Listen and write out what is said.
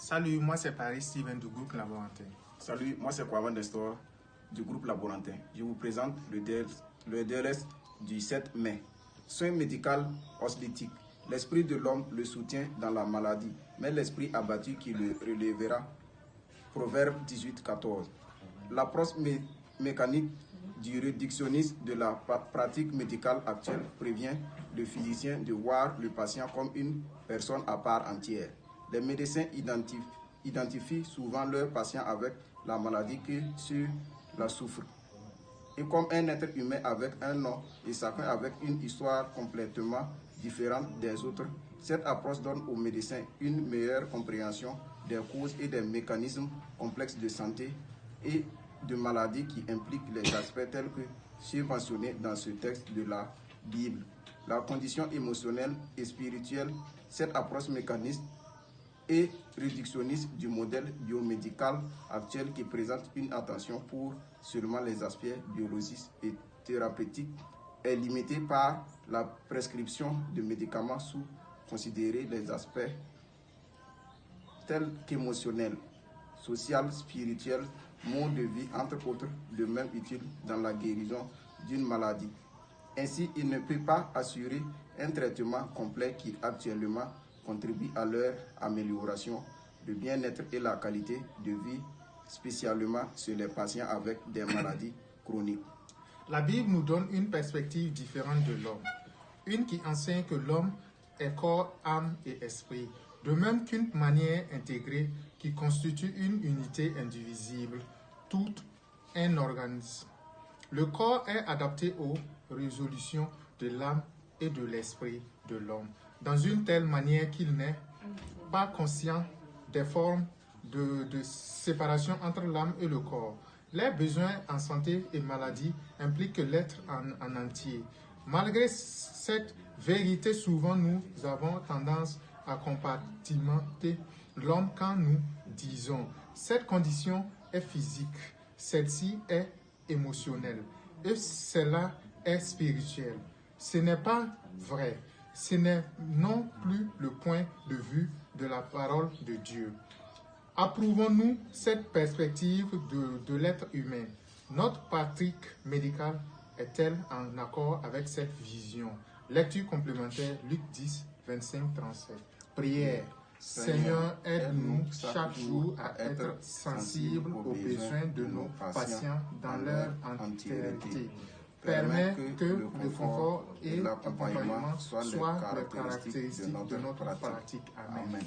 Salut, moi c'est Paris Steven du groupe Laborantin. Salut, moi c'est Kwavan Destor du groupe Laborantin. Je vous présente le DLS du 7 mai. Soins médical oslétique. L'esprit de l'homme le soutient dans la maladie, mais l'esprit abattu qui le relèvera. Proverbe 18-14. L'approche mécanique du réductionnisme de la pratique médicale actuelle prévient le physicien de voir le patient comme une personne à part entière. Les médecins identifient souvent leurs patients avec la maladie que ceux la souffrent, et comme un être humain avec un nom et chacun avec une histoire complètement différente des autres. Cette approche donne aux médecins une meilleure compréhension des causes et des mécanismes complexes de santé et de maladies qui impliquent les aspects tels que ceux mentionnés dans ce texte de la Bible. La condition émotionnelle et spirituelle, cette approche mécaniste et réductionniste du modèle biomédical actuel qui présente une attention pour seulement les aspects biologiques et thérapeutiques est limitée par la prescription de médicaments sous considérer les aspects tels qu'émotionnels, social, spirituel, mode de vie, entre autres, de même utiles dans la guérison d'une maladie. Ainsi, il ne peut pas assurer un traitement complet qui actuellement contribue à leur amélioration, le bien-être et la qualité de vie, spécialement chez les patients avec des maladies chroniques. La Bible nous donne une perspective différente de l'homme, une qui enseigne que l'homme est corps, âme et esprit, de même qu'une manière intégrée qui constitue une unité indivisible, tout un organisme. Le corps est adapté aux résolutions de l'âme et de l'esprit de l'homme, dans une telle manière qu'il n'est pas conscient des formes de séparation entre l'âme et le corps. Les besoins en santé et maladie impliquent l'être en entier. Malgré cette vérité, souvent nous avons tendance à compartimenter l'homme quand nous disons « cette condition est physique, celle-ci est émotionnelle et celle-là est spirituelle ». Ce n'est pas vrai. Ce n'est non plus le point de vue de la parole de Dieu. Approuvons-nous cette perspective de l'être humain? Notre pratique médicale est-elle en accord avec cette vision? Lecture complémentaire, Luc 10, 25-37. Prière. Seigneur, aide-nous chaque jour à être sensibles aux besoins de nos patients dans leur entièreté. Permet que le confort et l'accompagnement soient les caractéristiques de notre pratique. Amen.